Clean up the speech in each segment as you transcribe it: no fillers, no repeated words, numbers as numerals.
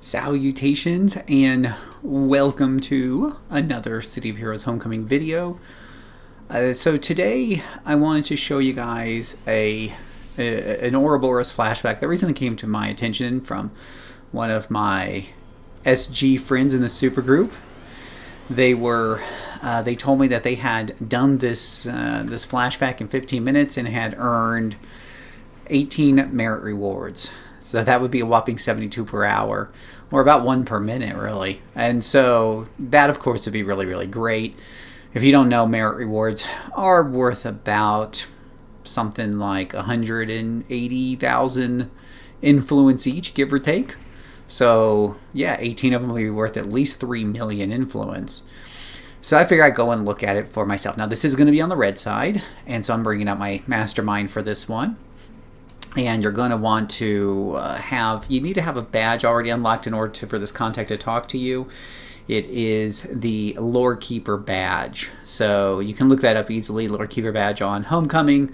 Salutations and welcome to another City of Heroes Homecoming video. So today I wanted to show you guys an Ouroboros flashback that recently came to my attention from one of my SG friends in the supergroup. They told me that they had done this flashback in 15 minutes and had earned 18 merit rewards. So that would be a whopping 72 per hour, or about 1 per minute, really. And so that, of course, would be really, really great. If you don't know, merit rewards are worth about something like 180,000 influence each, give or take. So, yeah, 18 of them will be worth at least 3 million influence. So I figure I'd go and look at it for myself. Now, this is going to be on the red side, and so I'm bringing out my mastermind for this one. And you're going to want to you need to have a badge already unlocked in order for this contact to talk to you. It is the Lore Keeper badge. So you can look that up easily, Lore Keeper badge on Homecoming.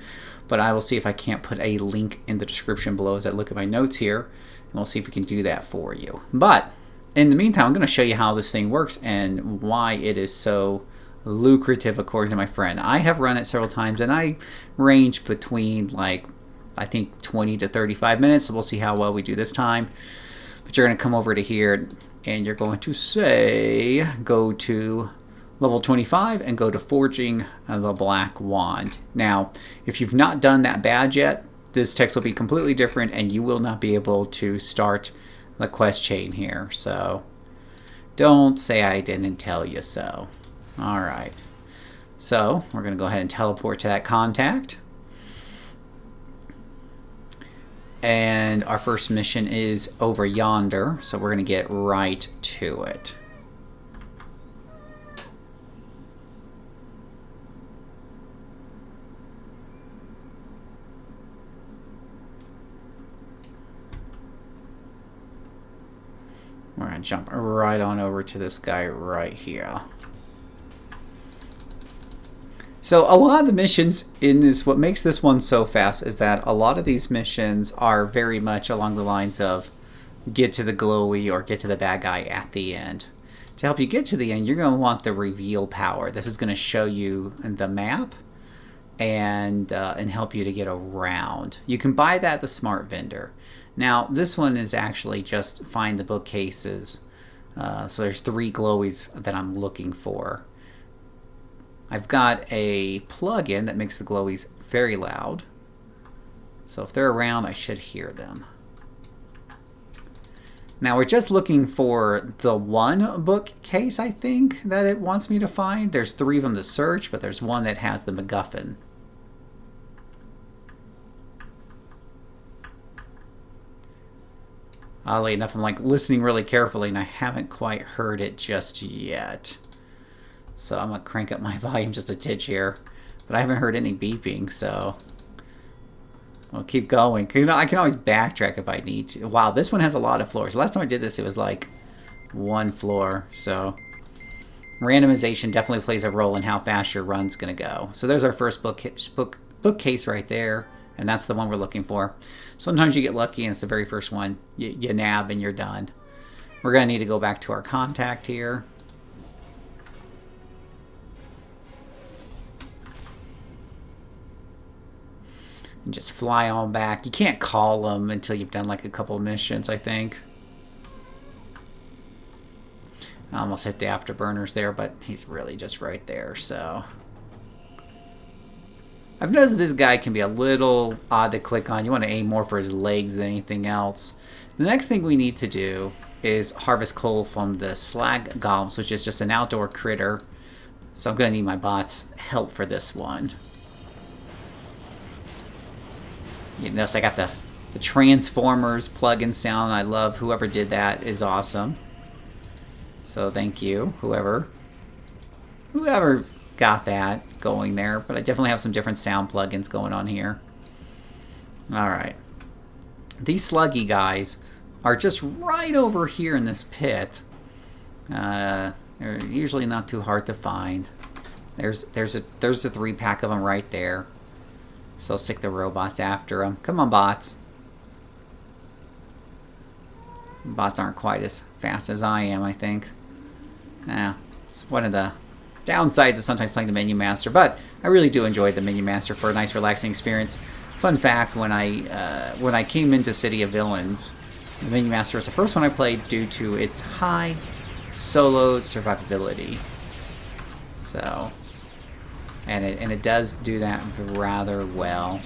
But I will see if I can't put a link in the description below as I look at my notes here. And we'll see if we can do that for you. But in the meantime, I'm going to show you how this thing works and why it is so lucrative according to my friend. I have run it several times and I range between I think 20 to 35 minutes, so we'll see how well we do this time. But you're going to come over to here, and you're going to go to level 25 and go to Forging the Black Wand. Now, if you've not done that badge yet, this text will be completely different, and you will not be able to start the quest chain here. So, don't say I didn't tell you so. Alright. So, we're going to go ahead and teleport to that contact. And our first mission is over yonder, so we're going to get right to it. We're going to jump right on over to this guy right here. So a lot of the missions in this, what makes this one so fast is that a lot of these missions are very much along the lines of get to the glowy or get to the bad guy at the end. To help you get to the end, you're going to want the reveal power. This is going to show you the map and help you to get around. You can buy that at the smart vendor. Now this one is actually just find the bookcases. So there's 3 glowies that I'm looking for. I've got a plug-in that makes the glowies very loud. So if they're around, I should hear them. Now we're just looking for the one bookcase, I think, that it wants me to find. There's 3 of them to search, but there's one that has the MacGuffin. Oddly enough, I'm listening really carefully, and I haven't quite heard it just yet. So I'm going to crank up my volume just a titch here. But I haven't heard any beeping, so I'll keep going. You know, I can always backtrack if I need to. Wow, this one has a lot of floors. Last time I did this, it was like 1 floor. So randomization definitely plays a role in how fast your run's going to go. So there's our first bookcase right there. And that's the one we're looking for. Sometimes you get lucky and it's the very first one. You nab and you're done. We're going to need to go back to our contact here. And just fly on back. You can't call them until you've done like a couple of missions, I think. I almost hit the afterburners there, but he's really just right there, so. I've noticed that this guy can be a little odd to click on. You want to aim more for his legs than anything else. The next thing we need to do is harvest coal from the Slag golems, which is just an outdoor critter. So I'm going to need my bot's help for this one. You notice I got the Transformers plug-in sound. I love whoever did that is awesome. So thank you, whoever got that going there. But I definitely have some different sound plugins going on here. Alright. These sluggy guys are just right over here in this pit. They're usually not too hard to find. There's a 3-pack of them right there. So I'll stick the robots after them. Come on, bots. Bots aren't quite as fast as I am, I think. Yeah, it's one of the downsides of sometimes playing the Menu Master, but I really do enjoy the Menu Master for a nice, relaxing experience. Fun fact, when I came into City of Villains, the Menu Master was the first one I played due to its high solo survivability. So, and it does do that rather well.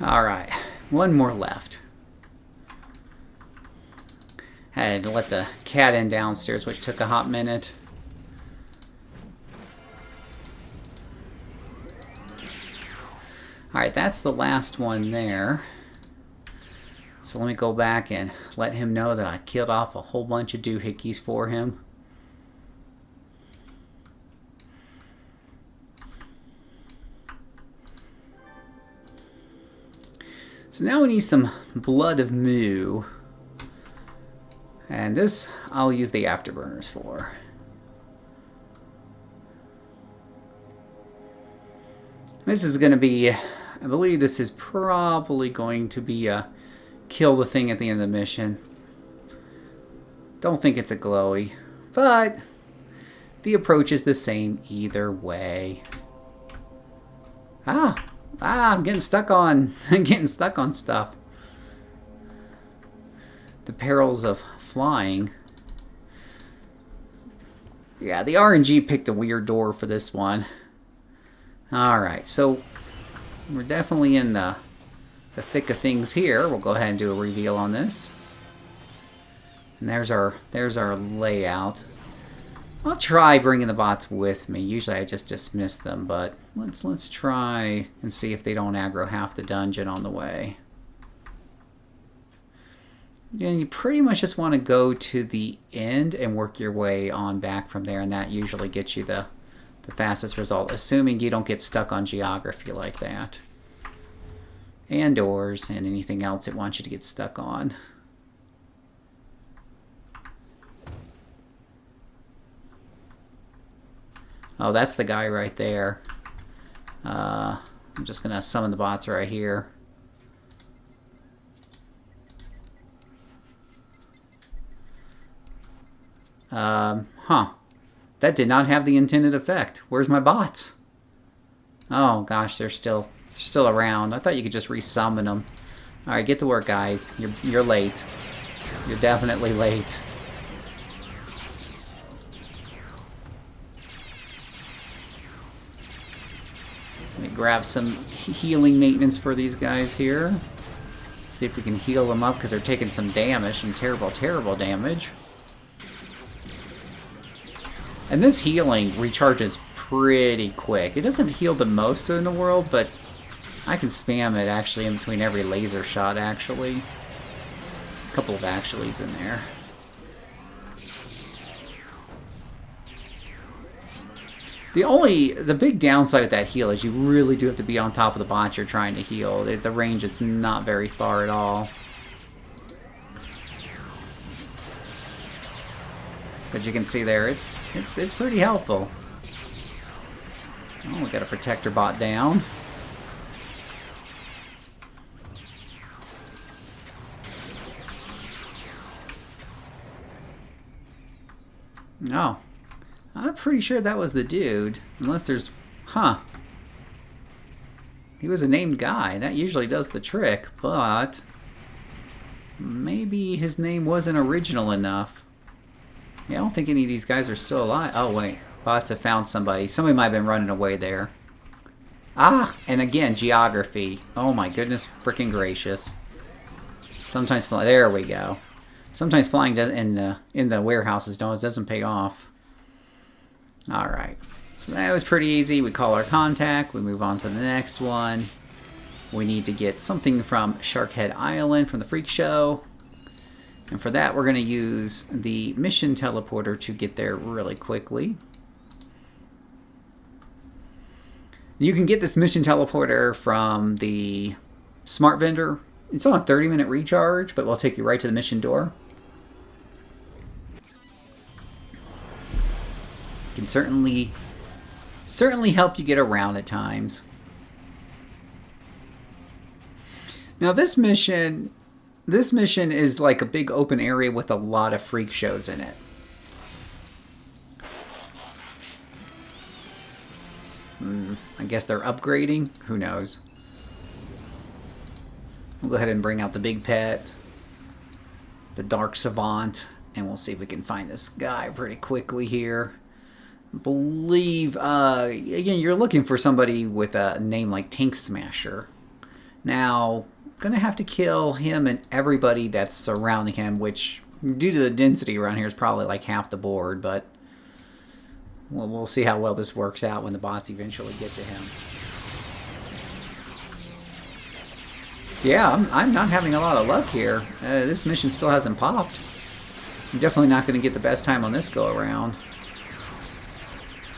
Alright, one more left. Had to let the cat in downstairs, which took a hot minute. Alright, that's the last one there. So let me go back and let him know that I killed off a whole bunch of doohickeys for him. So now we need some Blood of Mu. And this I'll use the afterburners for. This is going to be, I believe this is probably going to be a kill the thing at the end of the mission. Don't think it's a glowy, but the approach is the same either way. I'm getting stuck on stuff. The perils of flying. Yeah, the RNG picked a weird door for this one. Alright, so we're definitely in the thick of things here. We'll go ahead and do a reveal on this. And there's our layout. I'll try bringing the bots with me. Usually I just dismiss them, but let's try and see if they don't aggro half the dungeon on the way. And you pretty much just want to go to the end and work your way on back from there, and that usually gets you the fastest result, assuming you don't get stuck on geography like that. And doors and anything else it wants you to get stuck on. Oh, that's the guy right there. I'm just going to summon the bots right here. That did not have the intended effect. Where's my bots? Oh gosh, they're still around. I thought you could just resummon them. All right, get to work, guys. You're late. You're definitely late. Let me grab some healing maintenance for these guys here. See if we can heal them up because they're taking some damage, some terrible, terrible damage. And this healing recharges pretty quick. It doesn't heal the most in the world, but I can spam it actually in between every laser shot, actually. A couple of actuallys in there. The big downside of that heal is you really do have to be on top of the bot you're trying to heal. The range is not very far at all. But you can see there, it's pretty helpful. Oh, we got a protector bot down. No. I'm pretty sure that was the dude. Unless there's... Huh. He was a named guy. That usually does the trick, but... maybe his name wasn't original enough. Yeah, I don't think any of these guys are still alive. Oh, wait. Bots have found somebody. Somebody might have been running away there. Ah! And again, geography. Oh my goodness freaking gracious. Sometimes flying... There we go. Sometimes flying in the warehouses doesn't pay off. Alright. So that was pretty easy. We call our contact. We move on to the next one. We need to get something from Sharkhead Island from the Freak Show. And for that, we're going to use the mission teleporter to get there really quickly. You can get this mission teleporter from the smart vendor. It's on a 30-minute recharge, but will take you right to the mission door. Can certainly help you get around at times. Now this mission is like a big open area with a lot of freak shows in it. I guess they're upgrading. Who knows? We'll go ahead and bring out the big pet, the Dark Savant, and we'll see if we can find this guy pretty quickly here. I believe, again, you're looking for somebody with a name like Tank Smasher. Now, gonna have to kill him and everybody that's surrounding him, which, due to the density around here, is probably like half the board, but we'll see how well this works out when the bots eventually get to him. Yeah, I'm not having a lot of luck here. This mission still hasn't popped. I'm definitely not going to get the best time on this go around.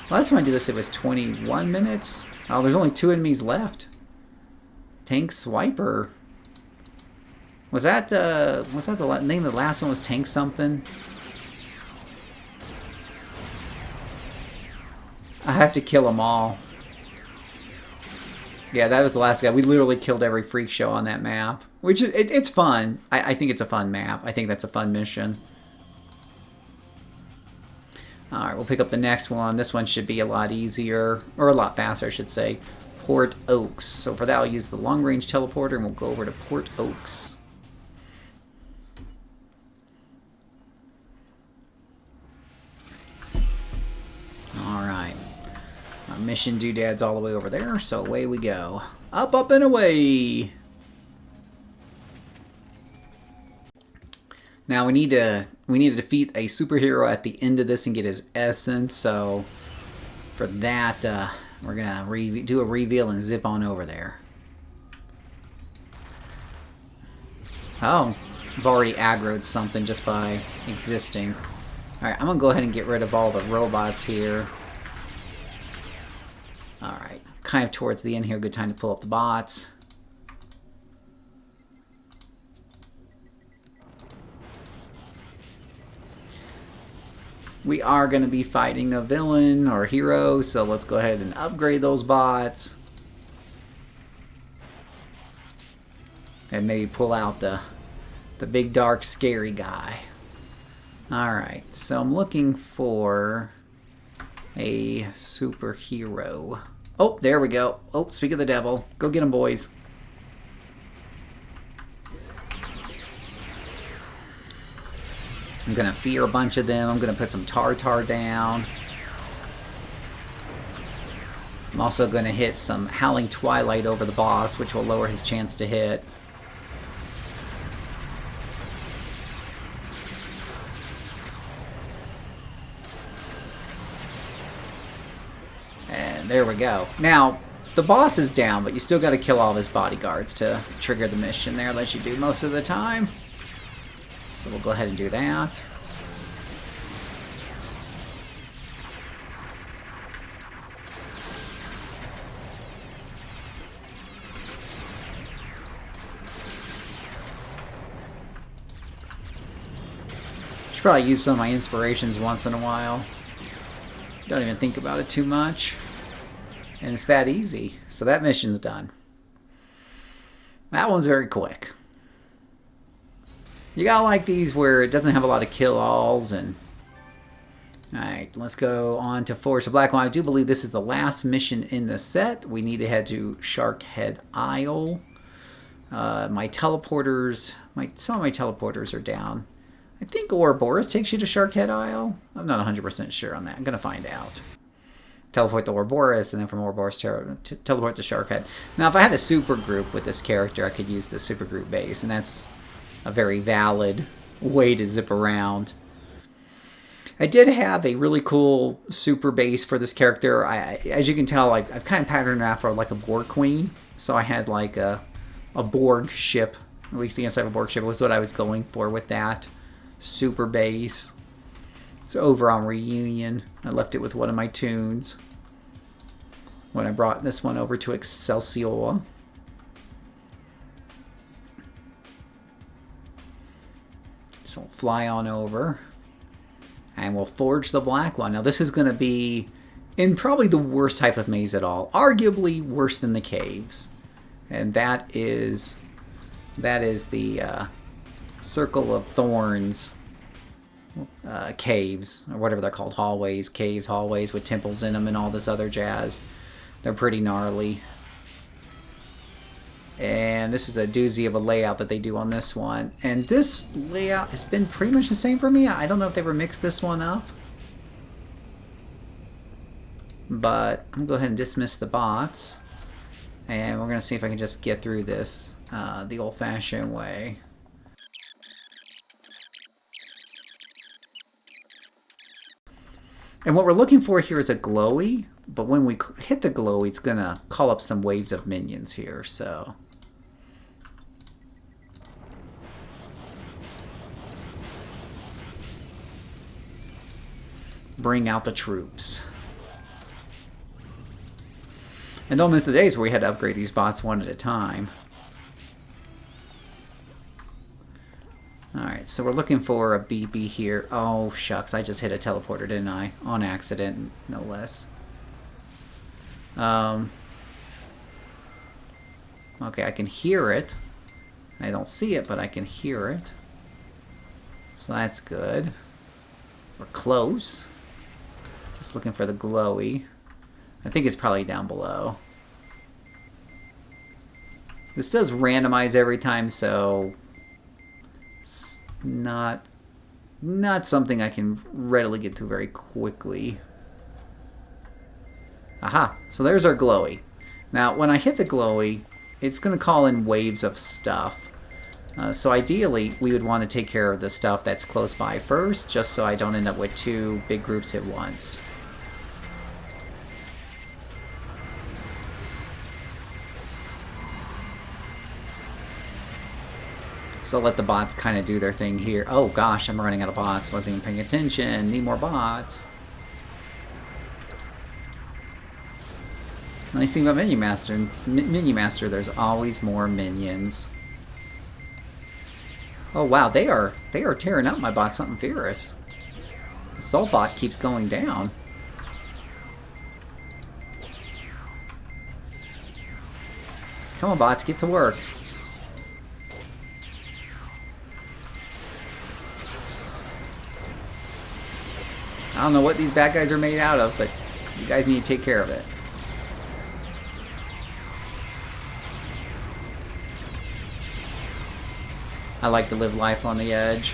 Last time I did this, it was 21 minutes. Oh, there's only 2 enemies left. Tank Swiper. Was that the name of the last one? Was Tank something? I have to kill them all. Yeah, that was the last guy. We literally killed every freak show on that map. Which, it's fun. I think it's a fun map. I think that's a fun mission. Alright, we'll pick up the next one. This one should be a lot easier. Or a lot faster, I should say. Port Oaks. So for that, I'll use the long-range teleporter, and we'll go over to Port Oaks. Alright. Our mission doodad's all the way over there, so away we go. Up, up, and away! Now we need to defeat a superhero at the end of this and get his essence, so for that, we're gonna do a reveal and zip on over there. Oh, I've already aggroed something just by existing. Alright, I'm gonna go ahead and get rid of all the robots here. Alright, kind of towards the end here, good time to pull up the bots. We are going to be fighting a villain or hero, so let's go ahead and upgrade those bots. And maybe pull out the big dark scary guy. Alright, so I'm looking for a superhero. Oh, there we go. Oh, speak of the devil. Go get him, boys. I'm going to fear a bunch of them. I'm going to put some Tartar down. I'm also going to hit some Howling Twilight over the boss, which will lower his chance to hit. And there we go. Now, the boss is down, but you still got to kill all of his bodyguards to trigger the mission there, unless you do most of the time. So we'll go ahead and do that. Should probably use some of my inspirations once in a while. Don't even think about it too much. And it's that easy. So that mission's done. That one's very quick. You gotta like these where it doesn't have a lot of kill-alls. And alright, let's go on to Force of Black. Well, I do believe this is the last mission in the set. We need to head to Sharkhead Isle. My teleporters, some of my teleporters are down. I think Ouroboros takes you to Sharkhead Isle. I'm not 100% sure on that. I'm gonna find out. Teleport to Ouroboros, and then from Ouroboros teleport to Sharkhead. Now, if I had a super group with this character, I could use the super group base, and that's a very valid way to zip around. I did have a really cool super base for this character. As you can tell, I've kind of patterned after like a Borg Queen. So I had like a Borg ship, at least the inside of a Borg ship was what I was going for with that super base. It's over on Reunion. I left it with one of my tunes when I brought this one over to Excelsior. So fly on over. And we'll forge the black one. Now this is going to be in probably the worst type of maze at all. Arguably worse than the caves. And that is That is the Circle of Thorns caves, or whatever they're called, hallways, caves, hallways with temples in them and all this other jazz. They're pretty gnarly. And this is a doozy of a layout that they do on this one. And this layout has been pretty much the same for me. I don't know if they ever mixed this one up. But I'm going to go ahead and dismiss the bots. And we're going to see if I can just get through this the old-fashioned way. And what we're looking for here is a glowy. But when we hit the glowy, it's going to call up some waves of minions here. So bring out the troops. And don't miss the days where we had to upgrade these bots one at a time. Alright, so we're looking for a BB here. Oh, shucks, I just hit a teleporter, didn't I? On accident, no less. Okay, I can hear it. I don't see it, but I can hear it. So that's good. We're close. Just looking for the glowy. I think it's probably down below. This does randomize every time, so it's not something I can readily get to very quickly. Aha! So there's our glowy. Now, when I hit the glowy, it's going to call in waves of stuff. So ideally, we would want to take care of the stuff that's close by first, just so I don't end up with two big groups at once. So let the bots kind of do their thing here. Oh gosh, I'm running out of bots. Wasn't even paying attention. Need more bots. Nice thing about Minion Master, there's always more minions. Oh wow, they are tearing up my bot something fierce. The Assault bot keeps going down. Come on, bots, get to work. I don't know what these bad guys are made out of, but you guys need to take care of it. I like to live life on the edge.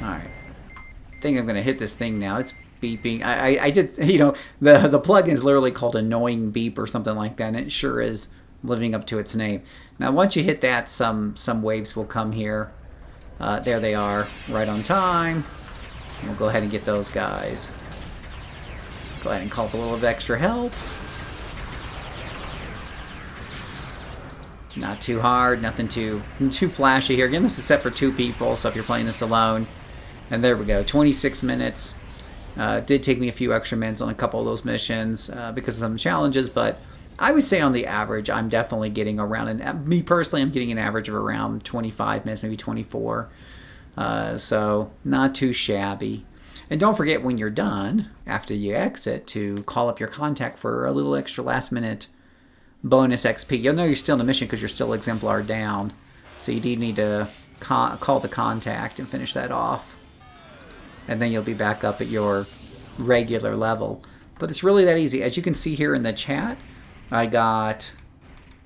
Alright. I think I'm going to hit this thing now. It's beeping. I did, you know, the plugin is literally called Annoying Beep or something like that, and it sure is living up to its name. Now, once you hit that, some waves will come here. There they are, right on time. And we'll go ahead and get those guys. Go ahead and call up a little bit of extra help. Not too hard, nothing too flashy here. Again, this is set for 2 people, so if you're playing this alone. And there we go, 26 minutes. Did take me a few extra minutes on a couple of those missions because of some challenges, but I would say on the average, I'm definitely getting around, and me personally, I'm getting an average of around 25 minutes, maybe 24. So not too shabby. And don't forget when you're done, after you exit, to call up your contact for a little extra last minute bonus XP. You'll know you're still in the mission because you're still exemplar down. So you do need to call the contact and finish that off. And then you'll be back up at your regular level. But it's really that easy. As you can see here in the chat, I got,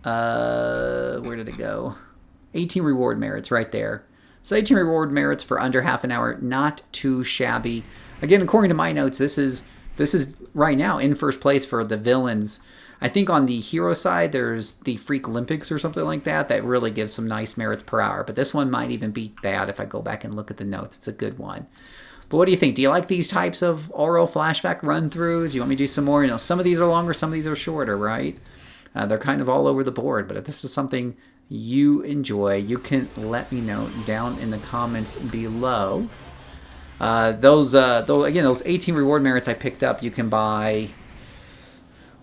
where did it go? 18 reward merits right there. So 18 reward merits for under half an hour, not too shabby. Again, according to my notes, this is right now in first place for the villains. I think on the hero side, there's the Freak Olympics or something like that that really gives some nice merits per hour. But this one might even beat that if I go back and look at the notes. It's a good one. But what do you think? Do you like these types of Ouro flashback run-throughs? You want me to do some more? You know, some of these are longer, some of these are shorter, right? They're kind of all over the board. But if this is something you enjoy, you can let me know down in the comments below. Those 18 reward merits I picked up, you can buy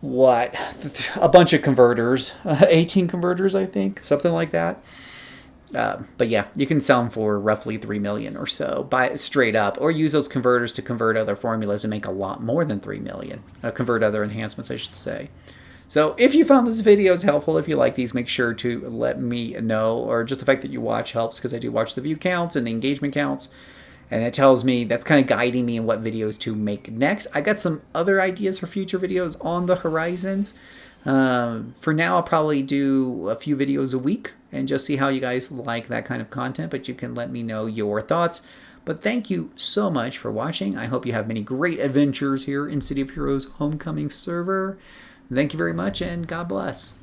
a bunch of converters, 18 converters, I think, something like that. But yeah, you can sell them for roughly 3 million or so, buy it straight up, or use those converters to convert other formulas and make a lot more than 3 million. Convert other enhancements, I should say. So if you found this video is helpful, if you like these, make sure to let me know, or just the fact that you watch helps, because I do watch the view counts and the engagement counts. And it tells me, that's kind of guiding me in what videos to make next. I got some other ideas for future videos on the horizons. For now, I'll probably do a few videos a week and just see how you guys like that kind of content. But you can let me know your thoughts. But thank you so much for watching. I hope you have many great adventures here in City of Heroes Homecoming server. Thank you very much, and God bless.